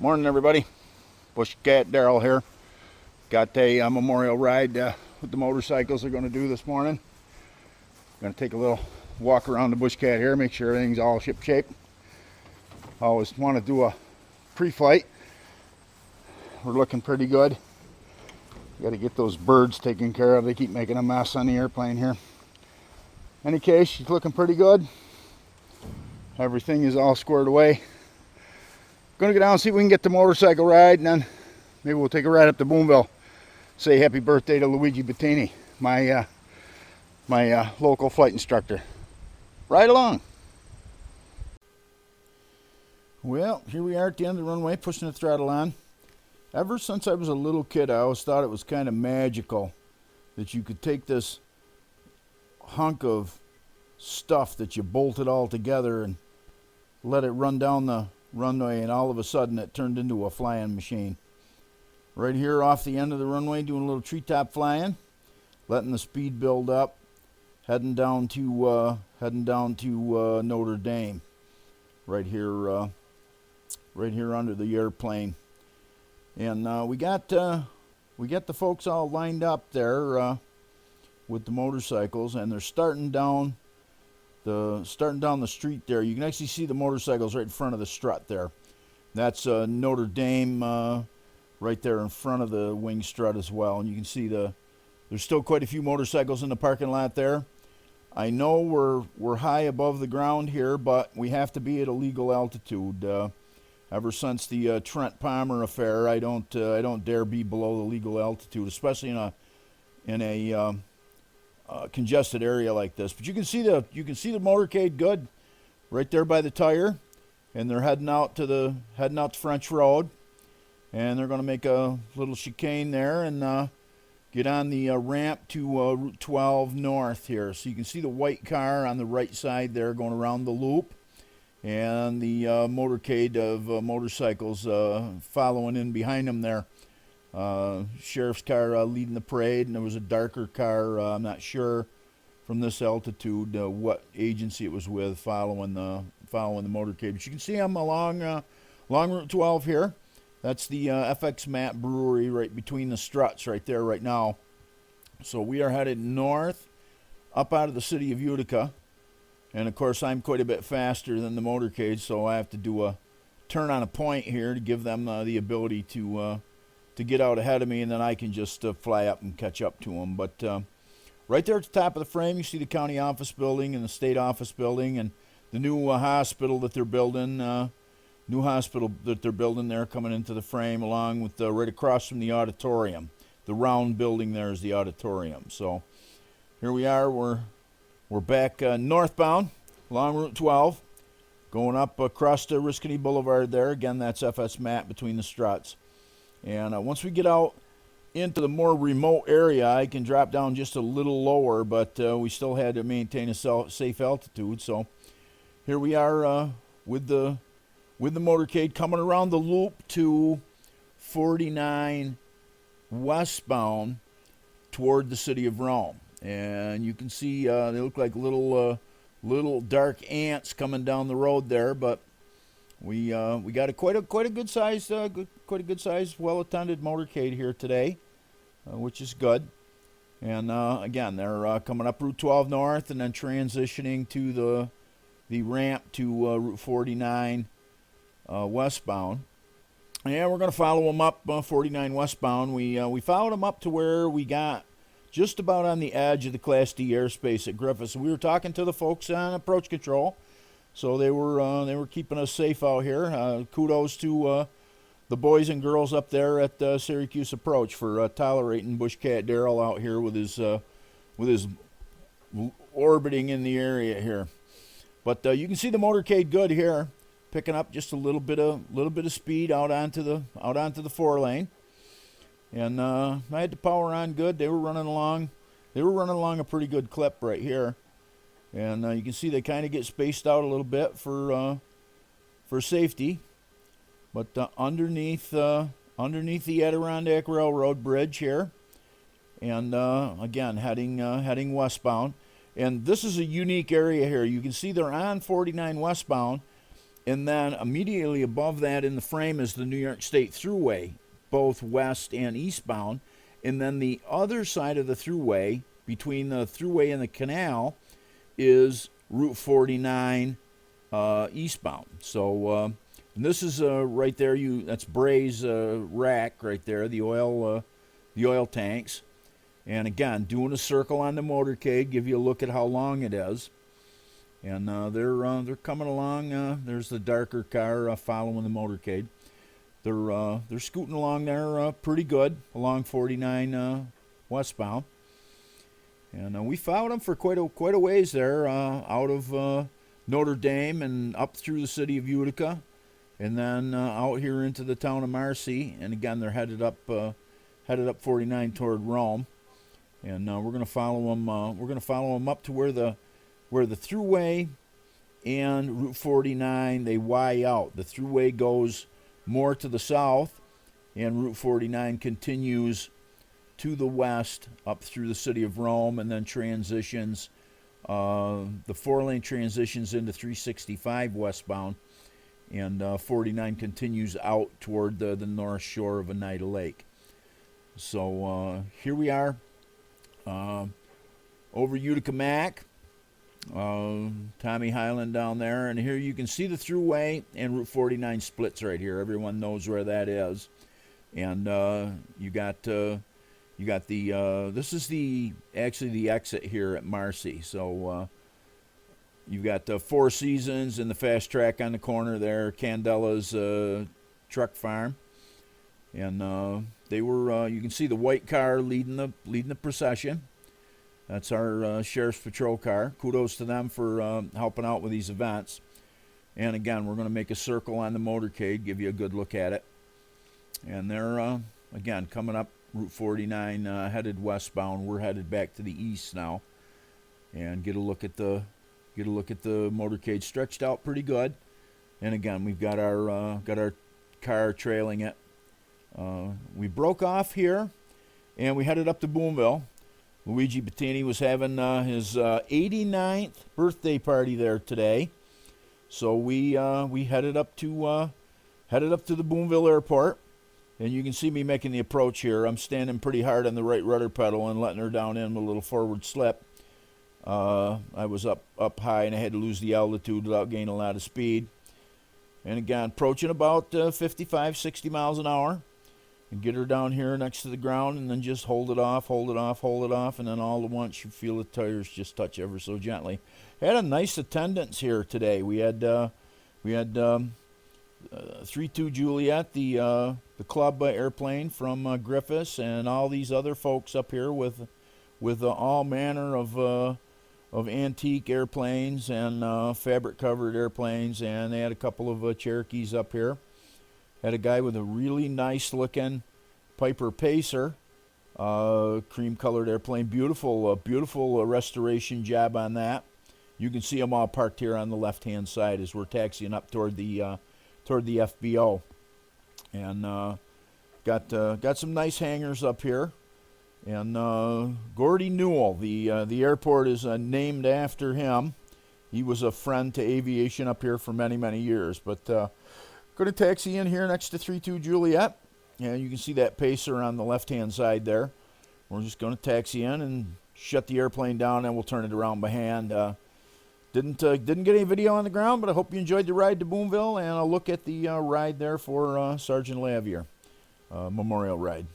Morning, everybody. BushCat Daryl here. Got a memorial ride with the motorcycles they're going to do this morning. Going to take a little walk around the BushCat here, make sure everything's all ship shape. Always want to do a pre-flight. We're looking pretty good. Got to get those birds taken care of. They keep making a mess on the airplane here. Any case, she's looking pretty good. Everything is all squared away. Gonna go down and see if we can get the motorcycle ride, and then maybe we'll take a ride up to Boonville. Say happy birthday to Luigi Bottini, my local flight instructor. Ride along. Well, here we are at the end of the runway, pushing the throttle on. Ever since I was a little kid, I always thought it was kind of magical that you could take this hunk of stuff that you bolted all together and let it run down the runway, and all of a sudden it turned into a flying machine. Right here off the end of the runway, doing a little treetop flying, letting the speed build up, heading down to Notre Dame. Right here under the airplane, and we got the folks all lined up there with the motorcycles, and they're starting down the street there. You can actually see the motorcycles right in front of the strut there. That's Notre Dame right there in front of the wing strut as well. And you can see there's still quite a few motorcycles in the parking lot there. I know we're high above the ground here, but we have to be at a legal altitude. Ever since the Trent Palmer affair, I don't dare be below the legal altitude, especially in a congested area like this. But you can see the motorcade good right there by the tire, and they're heading out to French Road, and they're going to make a little chicane there and get on the ramp to Route 12 North here. So you can see the white car on the right side there going around the loop, and the motorcade of motorcycles following in behind them there. Sheriff's car leading the parade, and there was a darker car. I'm not sure from this altitude what agency it was with following the motorcade. But you can see them along Route 12 here. That's the FX Matt Brewery right between the struts right there right now. So we are headed north up out of the city of Utica, and of course I'm quite a bit faster than the motorcade, so I have to do a turn on a point here to give them the ability to get out ahead of me, and then I can just fly up and catch up to them. But right there at the top of the frame, you see the county office building and the state office building and the new hospital that they're building. There coming into the frame, along with right across from the auditorium. The round building there is the auditorium. So here we are. We're back northbound along Route 12, going up across the Riscony Boulevard there. Again, that's FS Matt between the struts. And once we get out into the more remote area, I can drop down just a little lower, but we still had to maintain a safe altitude. So here we are with the motorcade coming around the loop to 49 westbound toward the city of Rome. And you can see they look like little dark ants coming down the road there, but we got quite a good size, well attended motorcade here today, which is good. And again, they're coming up Route 12 North and then transitioning to the ramp to Route 49 westbound. And we're going to follow them up 49 westbound. We followed them up to where we got just about on the edge of the Class D airspace at Griffith. So we were talking to the folks on approach control. So they were keeping us safe out here. Kudos to the boys and girls up there at Syracuse Approach for tolerating BushCat Daryl out here with his orbiting in the area here. But you can see the motorcade good here, picking up just a little bit of speed out onto the 4 lane. And I had the power on good. They were running along a pretty good clip right here. And you can see they kind of get spaced out a little bit for safety. But underneath the Adirondack Railroad Bridge here, and again heading westbound. And this is a unique area here. You can see they're on 49 westbound, And then immediately above that in the frame is the New York State Thruway, both west and eastbound. And then the other side of the thruway, between the thruway and the canal, is Route 49 eastbound. So and this is right there. That's Bray's rack right there, the oil tanks. And again, doing a circle on the motorcade, give you a look at how long it is. And they're coming along. There's the darker car following the motorcade. They're scooting along there pretty good along 49 westbound. And we followed them for quite a ways there, out of Notre Dame and up through the city of Utica, and then out here into the town of Marcy. And again, they're headed up 49 toward Rome. And we're going to follow them. We're going to follow them up to where the thruway and Route 49 they Y out. The thruway goes more to the south, and Route 49 continues to the west up through the city of Rome, and then transitions. The 4-lane transitions into 365 westbound, and 49 continues out toward the north shore of Oneida Lake. So here we are over Utica Mac. Tommy Highland down there, and here you can see the thruway and Route 49 splits right here. Everyone knows where that is. And you got the this is actually the exit here at Marcy. So you've got the Four Seasons and the Fast Track on the corner there, Candella's truck farm. And they were you can see the white car leading the procession. That's our Sheriff's Patrol car. Kudos to them for helping out with these events. And again, we're going to make a circle on the motorcade, give you a good look at it. And they're, again, coming up Route 49, headed westbound. We're headed back to the east now. And get a look at the motorcade stretched out pretty good. And again, we've got our car trailing it. We broke off here, and we headed up to Boonville. Luigi Bottini was having his 89th birthday party there today, so we headed up to the Boonville Airport, and you can see me making the approach here. I'm standing pretty hard on the right rudder pedal and letting her down in with a little forward slip. I was up high, and I had to lose the altitude without gaining a lot of speed. And again, approaching about 55, 60 miles an hour. And get her down here next to the ground, and then just hold it off, and then all at once you feel the tires just touch ever so gently. Had a nice attendance here today. We had 32 Juliet, the club airplane from Griffiths, and all these other folks up here with all manner of antique airplanes and fabric covered airplanes, and they had a couple of Cherokees up here. Had a guy with a really nice looking Piper Pacer, cream-colored airplane. Beautiful restoration job on that. You can see them all parked here on the left-hand side as we're taxiing up toward the FBO. And got some nice hangars up here. And Gordy Newell, the airport is named after him. He was a friend to aviation up here for many, many years. But going to taxi in here next to 32 Juliet. And you can see that Pacer on the left-hand side there. We're just going to taxi in and shut the airplane down, and we'll turn it around by hand. Didn't get any video on the ground, but I hope you enjoyed the ride to Boonville, and I'll look at the ride there for Sgt Lavier Memorial Ride.